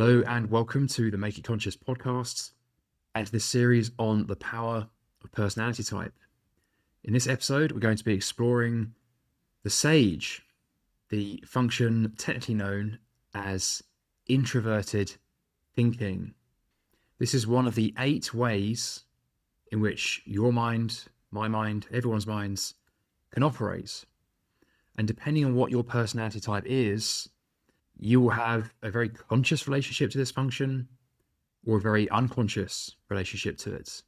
Hello and welcome to the Make It Conscious podcast and to this series on the power of personality type. In this episode, we're going to be exploring the SAGE, the function technically known as introverted thinking. This is one of the 8 ways in which your mind, my mind, everyone's minds can operate. And depending on what your personality type is, you will have a very conscious relationship to this function or a very unconscious relationship to it.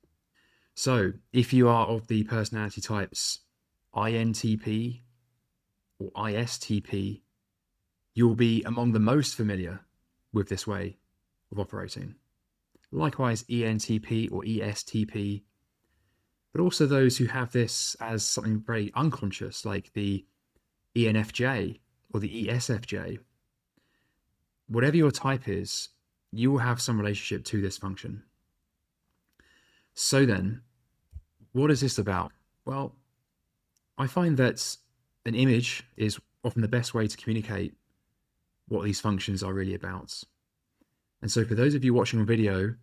So if you are of the personality types INTP or ISTP, you will be among the most familiar with this way of operating. Likewise, ENTP or ESTP, but also those who have this as something very unconscious, like the ENFJ or the ESFJ. Whatever your type is, you will have some relationship to this function. So then, what is this about? Well, I find that an image is often the best way to communicate what these functions are really about. And so for those of you watching a video,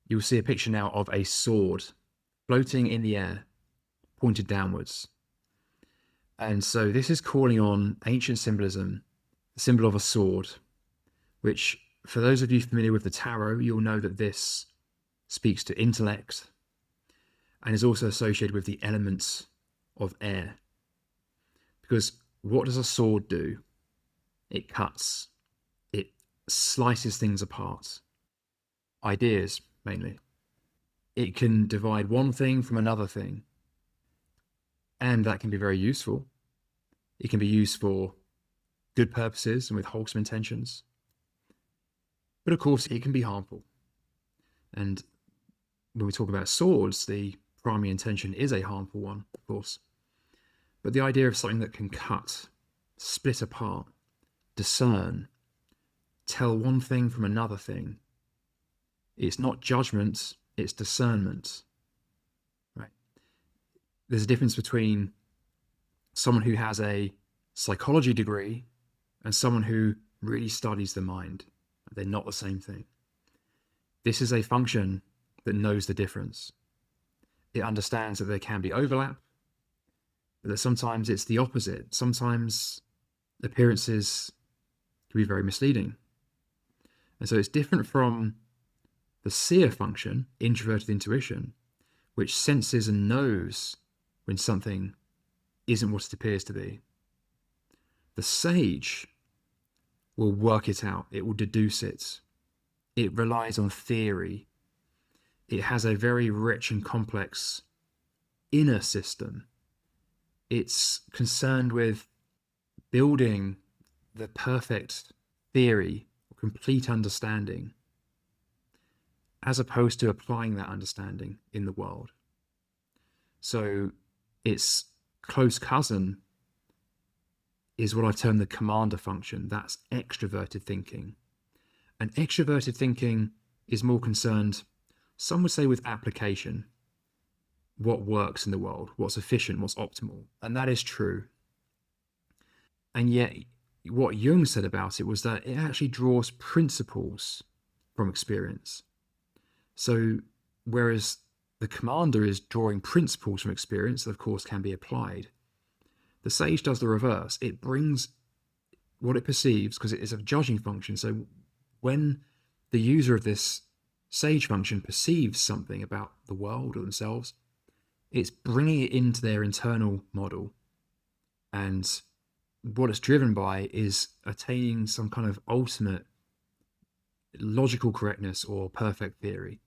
you'll see a picture now of a sword floating in the air, pointed downwards. And so this is calling on ancient symbolism, the symbol of a sword, which for those of you familiar with the tarot, you'll know that this speaks to intellect and is also associated with the elements of air. Because what does a sword do? It cuts. It slices things apart. Ideas, mainly. It can divide one thing from another thing. And that can be very useful. It can be used for good purposes and with wholesome intentions. But of course, it can be harmful. And when we talk about swords, the primary intention is a harmful one, of course. But the idea of something that can cut, split apart, discern, tell one thing from another thing, it's not judgment, it's discernment. Right? There's a difference between someone who has a psychology degree and someone who really studies the mind. They're not the same thing. This is a function that knows the difference. It understands that there can be overlap, but that sometimes it's the opposite. Sometimes appearances can be very misleading. And so it's different from the seer function, introverted intuition, which senses and knows when something isn't what it appears to be. The sage will work it out. It will deduce it. It relies on theory. It has a very rich and complex inner system. It's concerned with building the perfect theory, complete understanding, as opposed to applying that understanding in the world. So its close cousin is what I term the commander function. That's extroverted thinking. And extroverted thinking is more concerned, some would say, with application. What works in the world, what's efficient, what's optimal. And that is true. And yet, what Jung said about it was that it actually draws principles from experience. So, whereas the commander is drawing principles from experience that, of course, can be applied, the sage does the reverse. It brings what it perceives, because it is a judging function. So when the user of this sage function perceives something about the world or themselves, it's bringing it into their internal model. And what it's driven by is attaining some kind of ultimate logical correctness or perfect theory.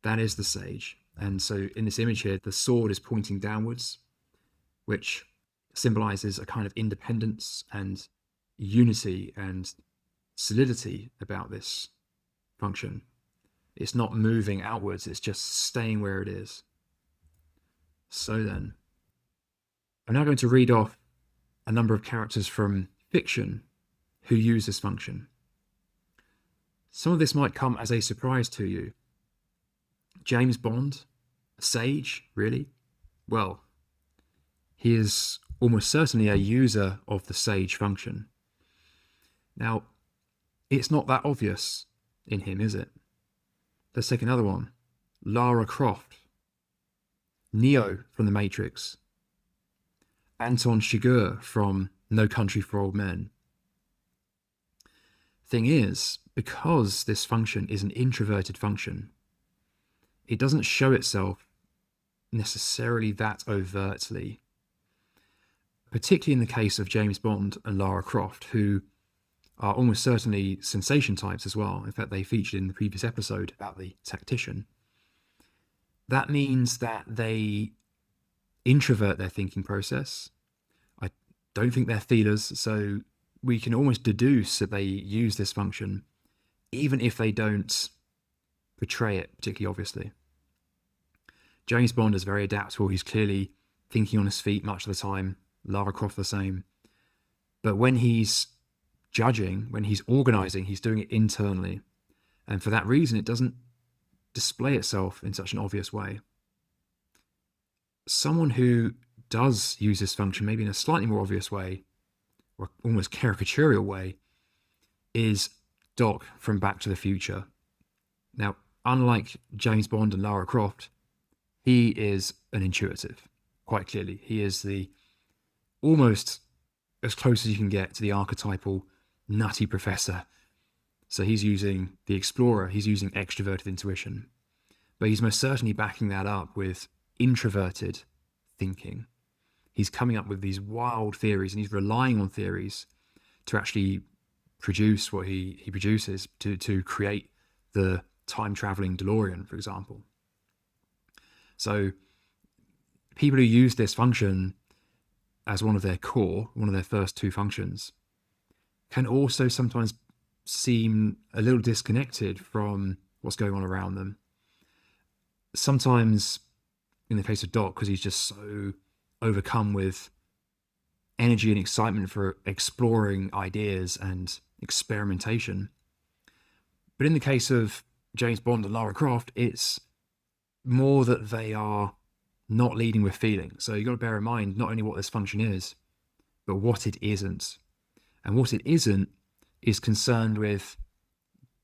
That is the sage. And so in this image here, the sword is pointing downwards, which symbolizes a kind of independence and unity and solidity about this function. It's not moving outwards, it's just staying where it is. So then, I'm now going to read off a number of characters from fiction who use this function. Some of this might come as a surprise to you. James Bond, a sage, really? Well, he is almost certainly a user of the sage function. Now, It's not that obvious in him, is it? Let's take another one. Lara Croft, Neo from The Matrix, Anton Chigurh from No Country for Old Men. Thing is, because this function is an introverted function, it doesn't show itself necessarily that overtly, particularly in the case of James Bond and Lara Croft, who are almost certainly sensation types as well. In fact, they featured in the previous episode about the tactician. That means that they introvert their thinking process. I don't think they're feelers, so we can almost deduce that they use this function, even if they don't portray it particularly obviously. James Bond is very adaptable. He's clearly thinking on his feet much of the time. Lara Croft the same. But when he's judging, when he's organizing, he's doing it internally. And for that reason, it doesn't display itself in such an obvious way. Someone who does use this function, maybe in a slightly more obvious way, or almost caricaturial way, is Doc from Back to the Future. Now, unlike James Bond and Lara Croft, he is an intuitive, quite clearly. He is the almost as close as you can get to the archetypal nutty professor. So he's using the explorer, he's using extroverted intuition, but he's most certainly backing that up with introverted thinking. He's coming up with these wild theories, and he's relying on theories to actually produce what he produces, to create the time-traveling DeLorean, for example. So people who use this function as one of their core, one of their first two functions, can also sometimes seem a little disconnected from what's going on around them. Sometimes, in the case of Doc, because he's just so overcome with energy and excitement for exploring ideas and experimentation. But in the case of James Bond and Lara Croft, it's more that they are not leading with feeling. So you've got to bear in mind not only what this function is, but what it isn't. And what it isn't is concerned with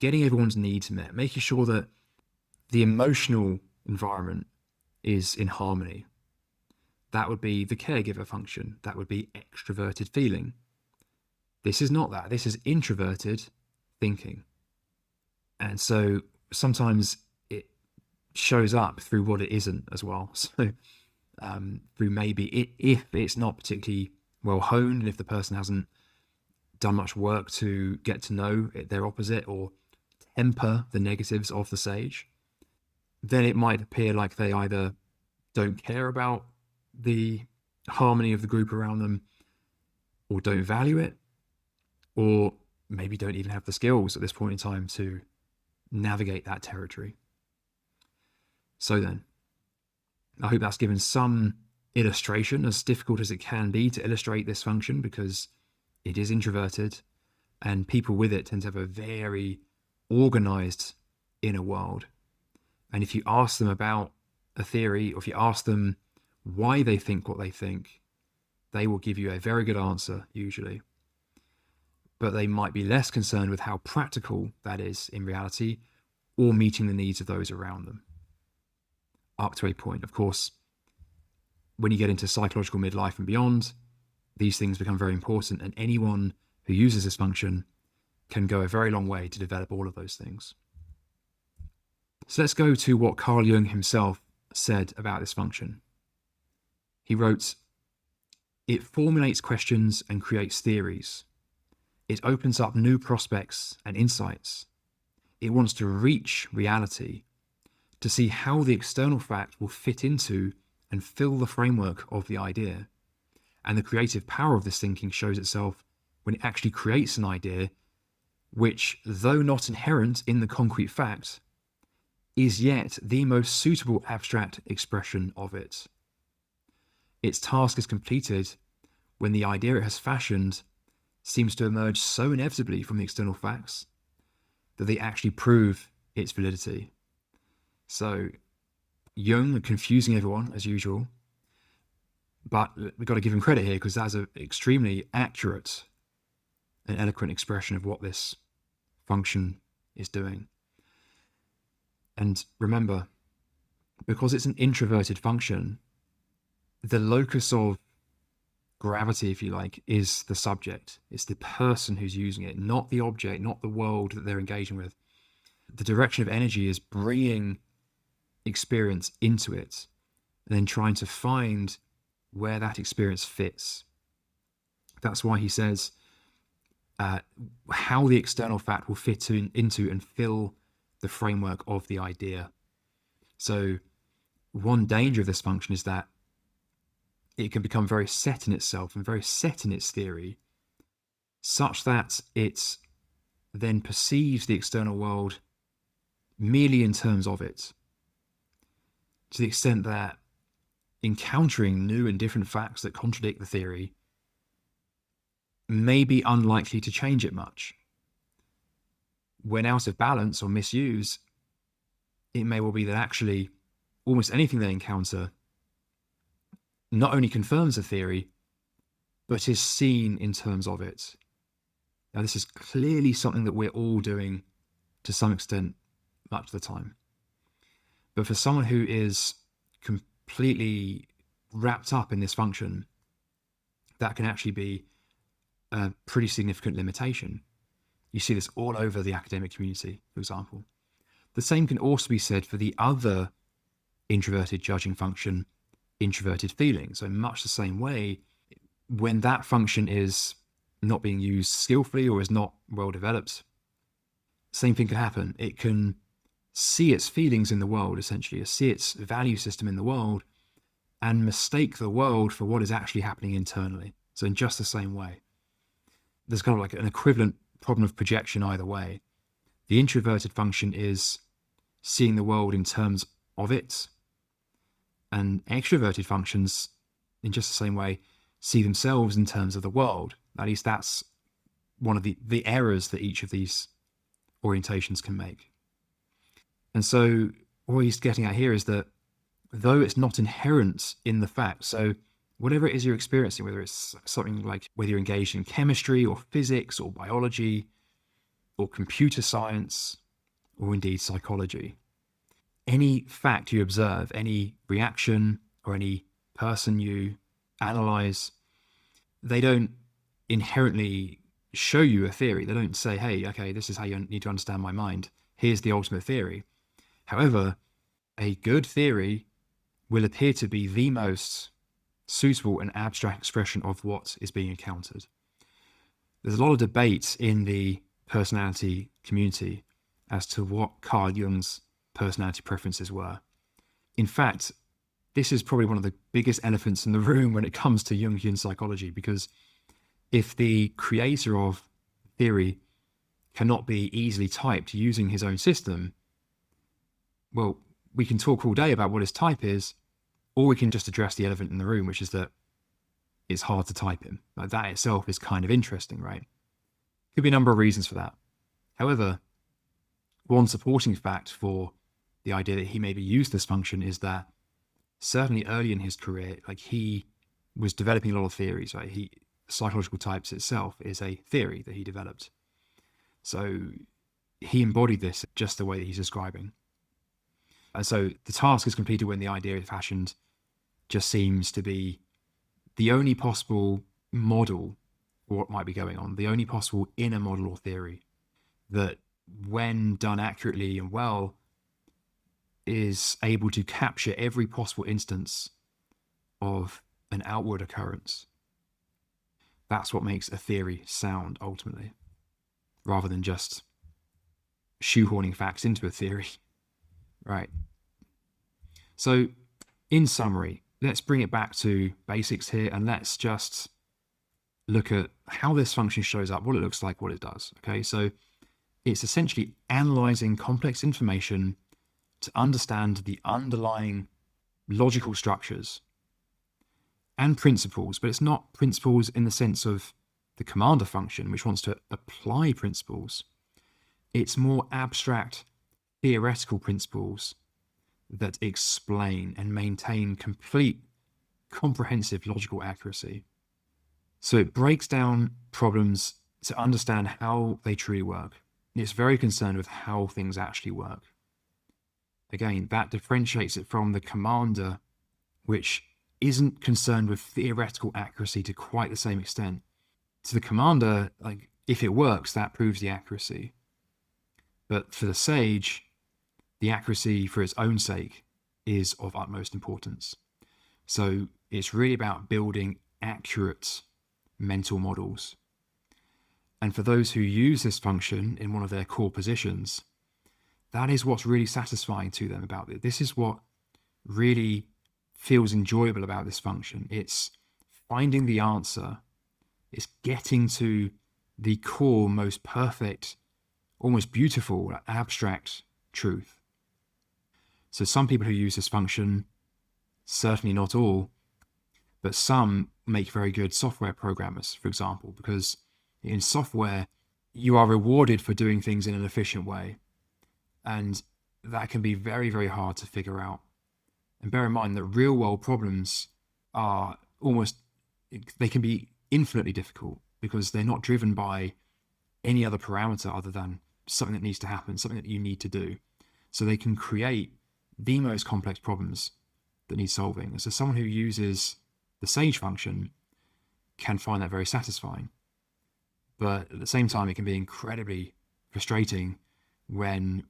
getting everyone's needs met, making sure that the emotional environment is in harmony. That would be the caregiver function. That would be extroverted feeling. This is not that. This is introverted thinking. And so sometimes it shows up through what it isn't as well. So through maybe if it's not particularly well honed, and if the person hasn't done much work to get to know their opposite or temper the negatives of the sage, then it might appear like they either don't care about the harmony of the group around them, or don't value it, or maybe don't even have the skills at this point in time to navigate that territory. So then, I hope that's given some illustration, as difficult as it can be to illustrate this function, because it is introverted and people with it tend to have a very organized inner world. And if you ask them about a theory, or if you ask them why they think what they think, they will give you a very good answer usually. But they might be less concerned with how practical that is in reality, or meeting the needs of those around them. Up to a point. Of course, when you get into psychological midlife and beyond, these things become very important, and anyone who uses this function can go a very long way to develop all of those things. So let's go to what Carl Jung himself said about this function. He wrote, "It formulates questions and creates theories. It opens up new prospects and insights. It wants to reach reality, to see how the external fact will fit into and fill the framework of the idea. And the creative power of this thinking shows itself when it actually creates an idea which, though not inherent in the concrete fact, is yet the most suitable abstract expression of it. Its task is completed when the idea it has fashioned seems to emerge so inevitably from the external facts that they actually prove its validity." So Jung confusing everyone as usual, but we've got to give him credit here, because that's an extremely accurate and eloquent expression of what this function is doing. And remember, because it's an introverted function, the locus of gravity, if you like, is the subject. It's the person who's using it, not the object, not the world that they're engaging with. The direction of energy is bringing experience into it and then trying to find where that experience fits. That's why he says how the external fact will fit into and fill the framework of the idea. So one danger of this function is that it can become very set in itself and very set in its theory, such that it then perceives the external world merely in terms of it, to the extent that encountering new and different facts that contradict the theory may be unlikely to change it much. When out of balance or misuse, it may well be that actually almost anything they encounter not only confirms the theory, but is seen in terms of it. Now, this is clearly something that we're all doing to some extent much of the time. But for someone who is completely wrapped up in this function, that can actually be a pretty significant limitation. You see this all over the academic community, for example. The same can also be said for the other introverted judging function, introverted feeling. So in much the same way, when that function is not being used skillfully or is not well developed, same thing can happen. It can see its feelings in the world, essentially, see its value system in the world, and mistake the world for what is actually happening internally. So in just the same way, there's kind of like an equivalent problem of projection either way. The introverted function is seeing the world in terms of it, and extroverted functions, in just the same way, see themselves in terms of the world. At least that's one of the errors that each of these orientations can make. And so what he's getting at here is that though it's not inherent in the fact, so whatever it is you're experiencing, whether it's something like whether you're engaged in chemistry or physics or biology or computer science or indeed psychology, any fact you observe, any reaction or any person you analyze, they don't inherently show you a theory. They don't say, hey, okay, this is how you need to understand my mind. Here's the ultimate theory. However, a good theory will appear to be the most suitable and abstract expression of what is being encountered. There's a lot of debate in the personality community as to what Carl Jung's personality preferences were. In fact, this is probably one of the biggest elephants in the room when it comes to Jungian psychology, because if the creator of theory cannot be easily typed using his own system, well, we can talk all day about what his type is, or we can just address the elephant in the room, which is that it's hard to type him. Like, that itself is kind of interesting, right? Could be a number of reasons for that. However, one supporting fact for the idea that he maybe used this function is that certainly early in his career, like, he was developing a lot of theories, right? Psychological types itself is a theory that he developed. So he embodied this just the way that he's describing. And so the task is completed when the idea is fashioned just seems to be the only possible model for what might be going on, the only possible inner model or theory that, when done accurately and well, is able to capture every possible instance of an outward occurrence. That's what makes a theory sound, ultimately, rather than just shoehorning facts into a theory. Right. So, in summary, let's bring it back to basics here, and let's just look at how this function shows up, what it looks like, what it does. Okay, so it's essentially analyzing complex information to understand the underlying logical structures and principles, but it's not principles in the sense of the commander function, which wants to apply principles. It's more abstract theoretical principles that explain and maintain complete, comprehensive logical accuracy. So it breaks down problems to understand how they truly work. It's very concerned with how things actually work. Again, that differentiates it from the commander, which isn't concerned with theoretical accuracy to quite the same extent. To the commander, like, if it works, that proves the accuracy. But for the sage, the accuracy for its own sake is of utmost importance. So it's really about building accurate mental models. And for those who use this function in one of their core positions, that is what's really satisfying to them about it. This is what really feels enjoyable about this function. It's finding the answer. It's getting to the core, most perfect, almost beautiful, abstract truth. So some people who use this function, certainly not all, but some make very good software programmers, for example, because in software, you are rewarded for doing things in an efficient way. And that can be very, very hard to figure out. And bear in mind that real world problems are they can be infinitely difficult because they're not driven by any other parameter other than something that needs to happen, something that you need to do. So they can create the most complex problems that need solving. And so someone who uses the sage function can find that very satisfying. But at the same time, it can be incredibly frustrating when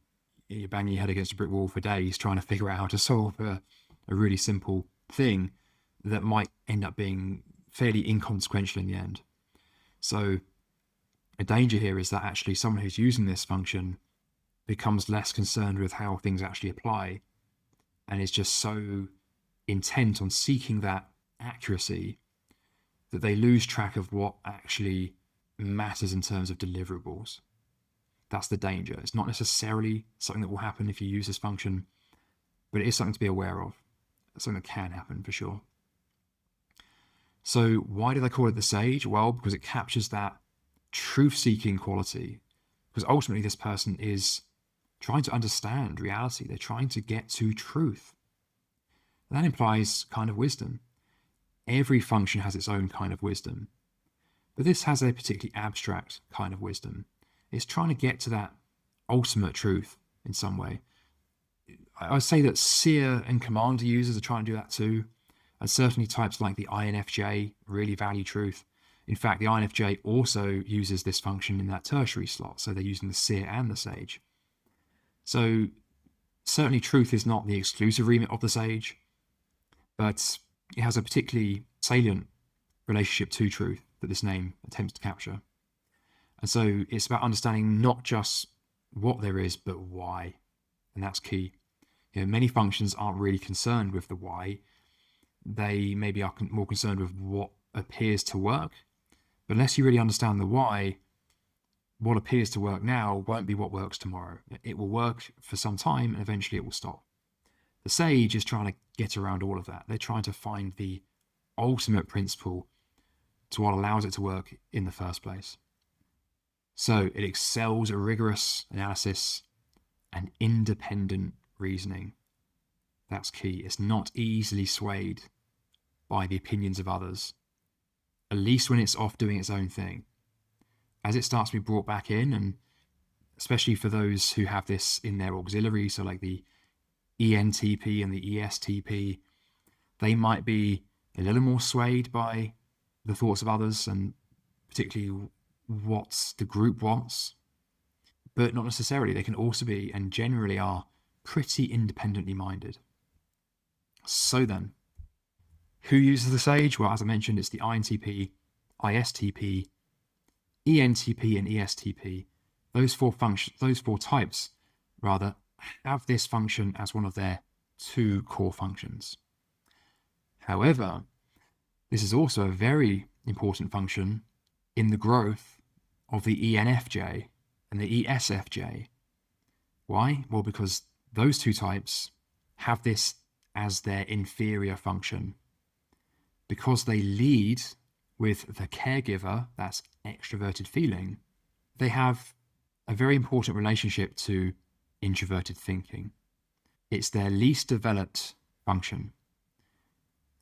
you bang your head against a brick wall for days trying to figure out how to solve a really simple thing that might end up being fairly inconsequential in the end. So a danger here is that actually someone who's using this function becomes less concerned with how things actually apply and is just so intent on seeking that accuracy that they lose track of what actually matters in terms of deliverables. That's the danger. It's not necessarily something that will happen if you use this function, but it is something to be aware of. It's something that can happen for sure. So why do they call it the sage? Well, because it captures that truth-seeking quality. Because ultimately this person is trying to understand reality. They're trying to get to truth. And that implies kind of wisdom. Every function has its own kind of wisdom. But this has a particularly abstract kind of wisdom. It's trying to get to that ultimate truth in some way. I would say that seer and commander users are trying to do that too. And certainly types like the INFJ really value truth. In fact, the INFJ also uses this function in that tertiary slot. So they're using the seer and the sage. So certainly truth is not the exclusive remit of the sage, but it has a particularly salient relationship to truth that this name attempts to capture. And so it's about understanding not just what there is, but why. And that's key. Many functions aren't really concerned with the why. They maybe are more concerned with what appears to work. But unless you really understand the why, what appears to work now won't be what works tomorrow. It will work for some time and eventually it will stop. The sage is trying to get around all of that. They're trying to find the ultimate principle to what allows it to work in the first place. So it excels at rigorous analysis and independent reasoning. That's key. It's not easily swayed by the opinions of others, at least when it's off doing its own thing. As it starts to be brought back in, and especially for those who have this in their auxiliary, so like the ENTP and the ESTP, they might be a little more swayed by the thoughts of others and particularly what the group wants, but not necessarily. They can also be, and generally are, pretty independently minded. So then, who uses the sage? Well, as I mentioned, it's the INTP, ISTP, ENTP, and ESTP. Those four types, have this function as one of their two core functions. However, this is also a very important function in the growth of the ENFJ and the ESFJ. Why? Well, because those two types have this as their inferior function. Because they lead with the caregiver, that's extroverted feeling, they have a very important relationship to introverted thinking. It's their least developed function,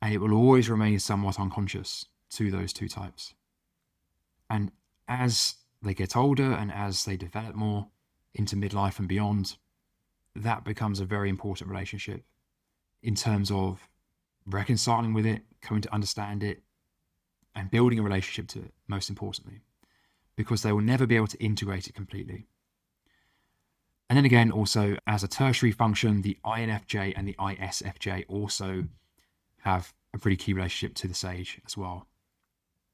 and it will always remain somewhat unconscious to those two types. And as they get older and as they develop more, into midlife and beyond, that becomes a very important relationship in terms of reconciling with it, coming to understand it, and building a relationship to it, most importantly, because they will never be able to integrate it completely. And then again, also as a tertiary function, the INFJ and the ISFJ also have a pretty key relationship to the sage as well.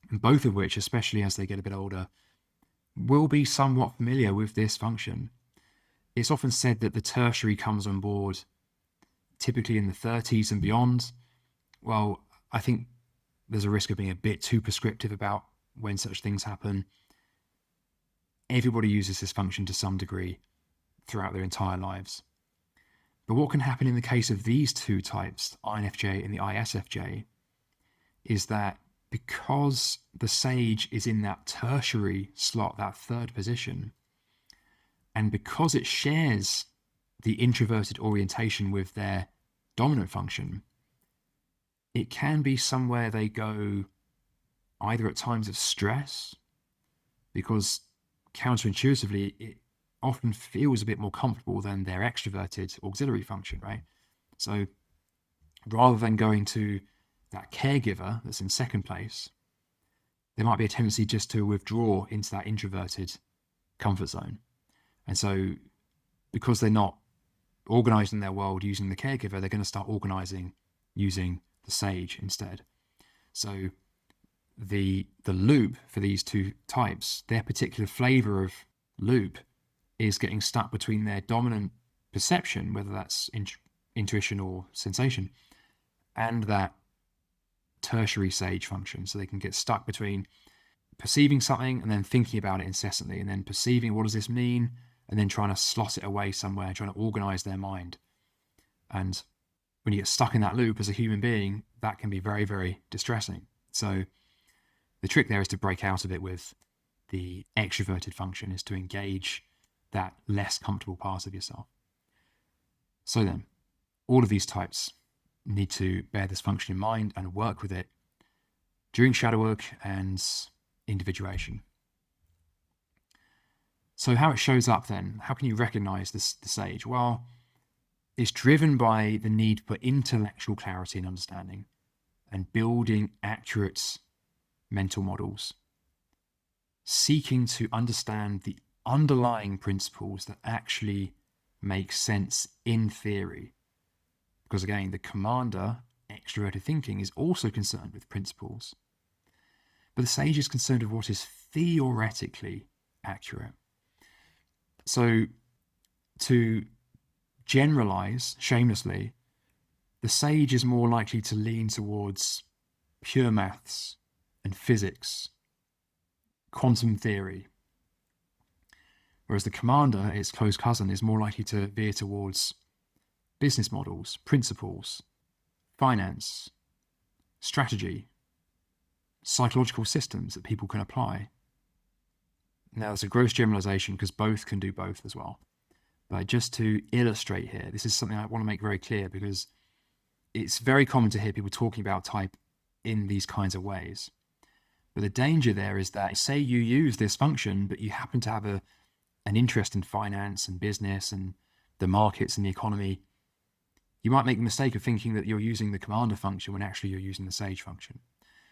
And both of which, especially as they get a bit older, will be somewhat familiar with this function. It's often said that the tertiary comes on board typically in the 30s and beyond. Well, I think there's a risk of being a bit too prescriptive about when such things happen. Everybody uses this function to some degree throughout their entire lives. But what can happen in the case of these two types, INFJ and the ISFJ, is that because the sage is in that tertiary slot, that third position, and because it shares the introverted orientation with their dominant function, it can be somewhere they go either at times of stress, because counterintuitively, it often feels a bit more comfortable than their extroverted auxiliary function, right? So rather than going to that caregiver that's in second place, there might be a tendency just to withdraw into that introverted comfort zone. And so because they're not organizing their world using the caregiver, they're going to start organizing using the sage instead. So the loop for these two types, their particular flavor of loop, is getting stuck between their dominant perception, whether that's intuition or sensation, and that tertiary sage function. So they can get stuck between perceiving something and then thinking about it incessantly, and then perceiving what does this mean, and then trying to slot it away somewhere, trying to organize their mind. And when you get stuck in that loop as a human being, that can be very, very distressing. So the trick there is to break out of it with the extroverted function, is to engage that less comfortable part of yourself. So then, all of these types need to bear this function in mind and work with it during shadow work and individuation. So how it shows up then, how can you recognize the sage? Well, it's driven by the need for intellectual clarity and understanding and building accurate mental models, seeking to understand the underlying principles that actually make sense in theory. Because again, the commander, extroverted thinking, is also concerned with principles. But the sage is concerned with what is theoretically accurate. So to generalize shamelessly, the sage is more likely to lean towards pure maths and physics, quantum theory, whereas the commander, its close cousin, is more likely to veer towards business models, principles, finance, strategy, psychological systems that people can apply. Now, it's a gross generalization because both can do both as well. But just to illustrate here, this is something I want to make very clear, because it's very common to hear people talking about type in these kinds of ways. But the danger there is that, say you use this function, but you happen to have an interest in finance and business and the markets and the economy, you might make the mistake of thinking that you're using the commander function when actually you're using the sage function.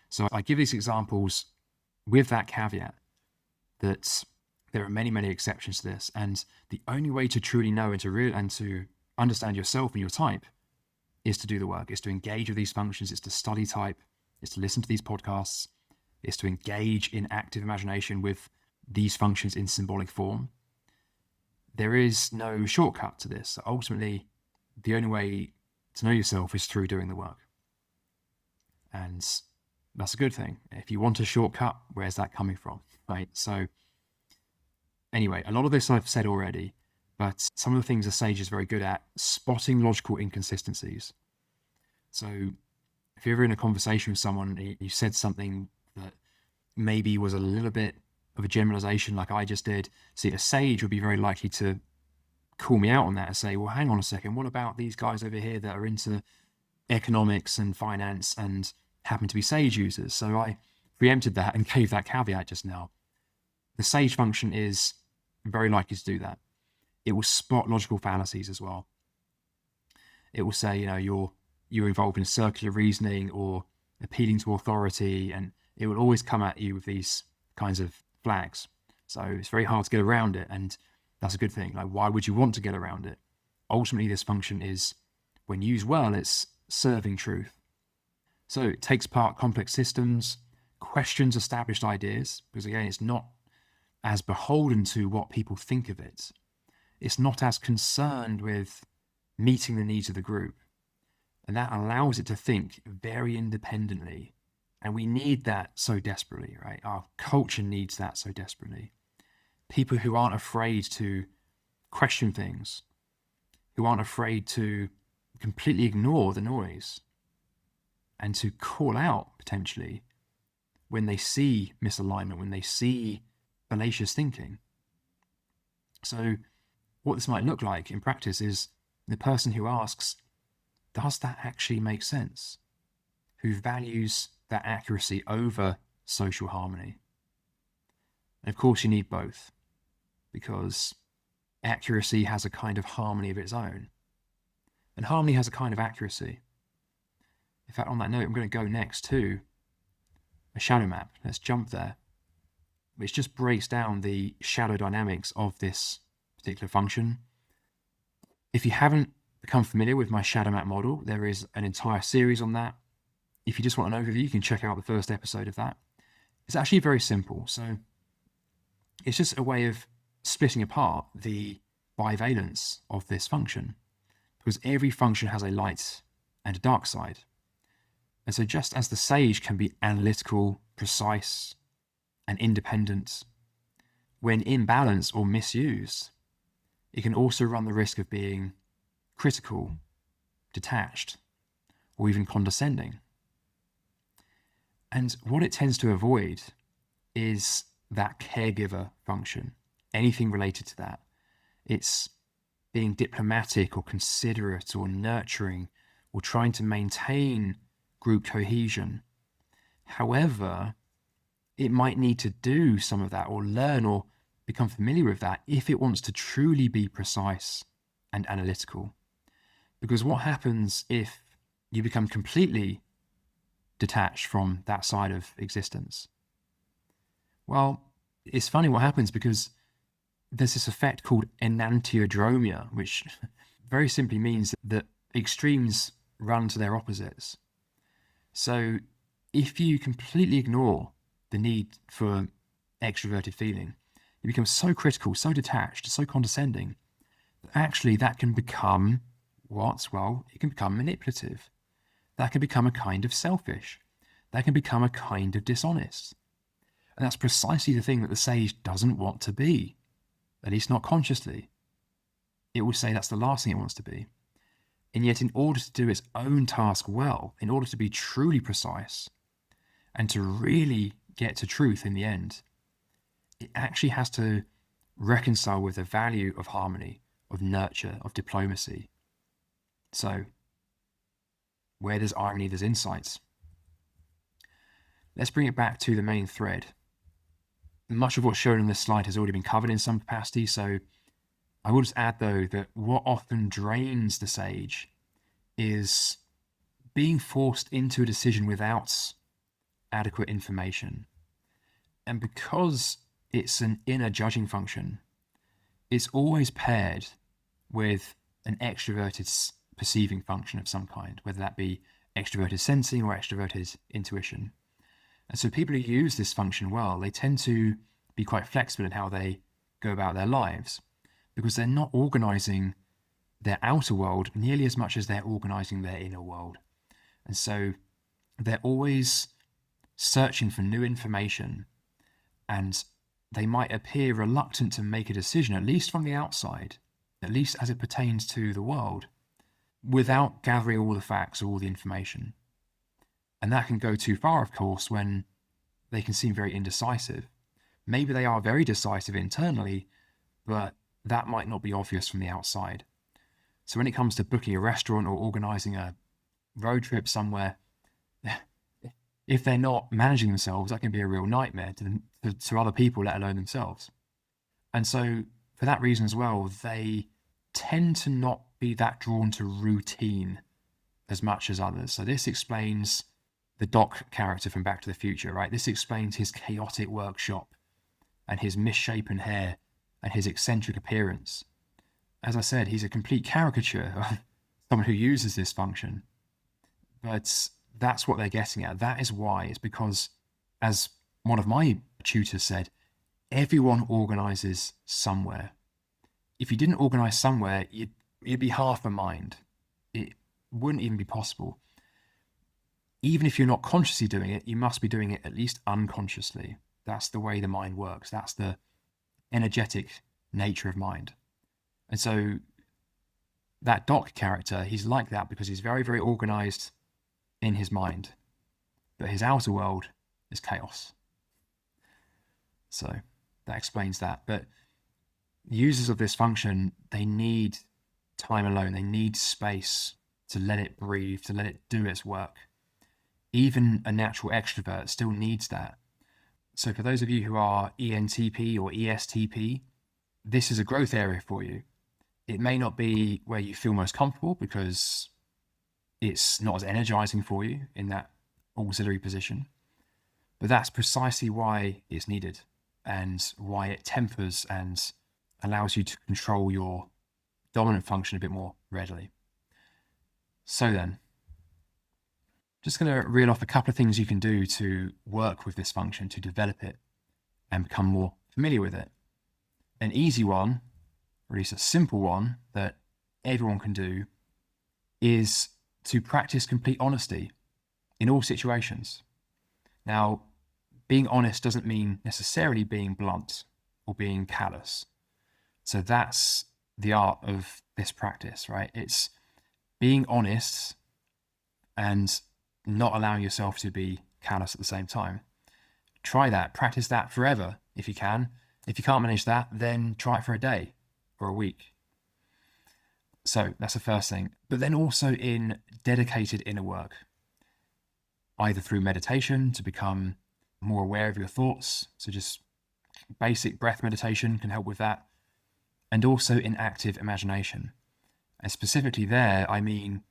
So I give these examples with that caveat that there are many, many exceptions to this. And the only way to truly know and to understand yourself and your type is to do the work, is to engage with these functions, is to study type, is to listen to these podcasts, is to engage in active imagination with these functions in symbolic form. There is no shortcut to this. Ultimately, the only way to know yourself is through doing the work. And that's a good thing. If you want a shortcut, where's that coming from, right? So anyway, a lot of this I've said already, but some of the things a sage is very good at: spotting logical inconsistencies. So if you're ever in a conversation with someone, you said something that maybe was a little bit of a generalization like I just did. See, a sage would be very likely to call me out on that and say, well, hang on a second, what about these guys over here that are into economics and finance and happen to be sage users? So I preempted that and gave that caveat just now. The sage function is very likely to do that. it will spot logical fallacies as well. It will say, you're involved in circular reasoning or appealing to authority, and it will always come at you with these kinds of flags. So it's very hard to get around it, and that's a good thing. Like, why would you want to get around it? Ultimately, this function is, when used well, it's serving truth. So it takes apart complex systems, questions established ideas, because again, it's not as beholden to what people think of it. It's not as concerned with meeting the needs of the group. And that allows it to think very independently. And we need that so desperately, right? Our culture needs that so desperately. People who aren't afraid to question things, who aren't afraid to completely ignore the noise and to call out potentially when they see misalignment, when they see fallacious thinking. So what this might look like in practice is the person who asks, does that actually make sense? Who values that accuracy over social harmony. And of course you need both, because accuracy has a kind of harmony of its own. And harmony has a kind of accuracy. In fact, on that note, I'm going to go next to a shadow map. Let's jump there, which just breaks down the shadow dynamics of this particular function. If you haven't become familiar with my shadow map model, there is an entire series on that. If you just want an overview, you can check out the first episode of that. It's actually very simple. So it's just a way of splitting apart the bivalence of this function, because every function has a light and a dark side. And so just as the sage can be analytical, precise, and independent, when imbalanced or misused, it can also run the risk of being critical, detached, or even condescending. And what it tends to avoid is that caregiver function, anything related to that. It's being diplomatic or considerate or nurturing or trying to maintain group cohesion. However, it might need to do some of that or learn or become familiar with that if it wants to truly be precise and analytical. Because what happens if you become completely detached from that side of existence? Well, it's funny what happens, because there's this effect called enantiodromia, which very simply means that extremes run to their opposites. So if you completely ignore the need for extroverted feeling, you become so critical, so detached, so condescending, that actually that can become what? Well, it can become manipulative. That can become a kind of selfish. That can become a kind of dishonest. And that's precisely the thing that the sage doesn't want to be, at least not consciously. It will say that's the last thing it wants to be. And yet, in order to do its own task well, in order to be truly precise, and to really get to truth in the end, it actually has to reconcile with the value of harmony, of nurture, of diplomacy. So, where there's irony, there's insights. Let's bring it back to the main thread. Much of what's shown on this slide has already been covered in some capacity, so I will just add, though, that what often drains the sage is being forced into a decision without adequate information. And because it's an inner judging function, it's always paired with an extroverted perceiving function of some kind, whether that be extroverted sensing or extroverted intuition. And so people who use this function well, they tend to be quite flexible in how they go about their lives, because they're not organizing their outer world nearly as much as they're organizing their inner world. And so they're always searching for new information, and they might appear reluctant to make a decision, at least from the outside, at least as it pertains to the world, without gathering all the facts or all the information. And that can go too far, of course, when they can seem very indecisive. Maybe they are very decisive internally, but that might not be obvious from the outside. So when it comes to booking a restaurant or organizing a road trip somewhere, if they're not managing themselves, that can be a real nightmare to other people, let alone themselves. And so for that reason as well, they tend to not be that drawn to routine as much as others. So this explains the Doc character from Back to the Future, right? This explains his chaotic workshop and his misshapen hair and his eccentric appearance. As I said, he's a complete caricature of someone who uses this function. But that's what they're getting at. That is why. It's because, as one of my tutors said, everyone organizes somewhere. If you didn't organize somewhere, you'd be half a mind. It wouldn't even be possible. Even if you're not consciously doing it, you must be doing it at least unconsciously. That's the way the mind works. That's the energetic nature of mind. And so that Doc character, he's like that because he's very, very organized in his mind. But his outer world is chaos. So that explains that. But users of this function, they need time alone. They need space to let it breathe, to let it do its work. Even a natural extrovert still needs that. So for those of you who are ENTP or ESTP, this is a growth area for you. It may not be where you feel most comfortable because it's not as energizing for you in that auxiliary position, but that's precisely why it's needed and why it tempers and allows you to control your dominant function a bit more readily. So then, just going to reel off a couple of things you can do to work with this function, to develop it and become more familiar with it. An easy one, or at least a simple one that everyone can do, is to practice complete honesty in all situations. Now, being honest doesn't mean necessarily being blunt or being callous. So that's the art of this practice, right? It's being honest and not allowing yourself to be callous at the same time. Try that. Practice that forever if you can. If you can't manage that, then try it for a day or a week. So that's the first thing. But then also in dedicated inner work, either through meditation to become more aware of your thoughts. So just basic breath meditation can help with that. And also in active imagination. And specifically there, I mean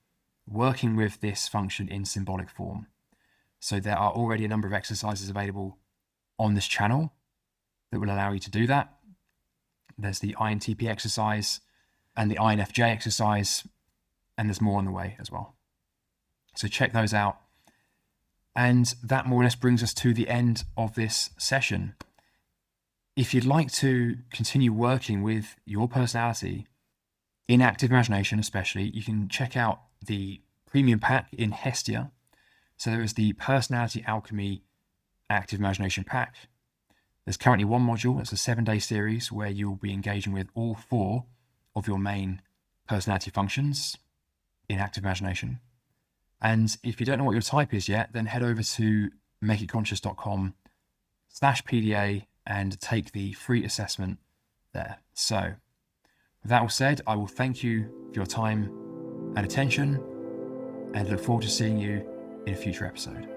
working with this function in symbolic form. So there are already a number of exercises available on this channel that will allow you to do that. There's the INTP exercise and the INFJ exercise, and there's more on the way as well. So check those out. And that more or less brings us to the end of this session. If you'd like to continue working with your personality, in active imagination especially, you can check out the premium pack in Hestia. So there is the Personality Alchemy Active Imagination Pack. There's currently one module. It's a 7-day series where you'll be engaging with all 4 of your main personality functions in active imagination. And if you don't know what your type is yet, then head over to makeitconscious.com/PDA and take the free assessment there. So with that all said, I will thank you for your time and attention and look forward to seeing you in a future episode.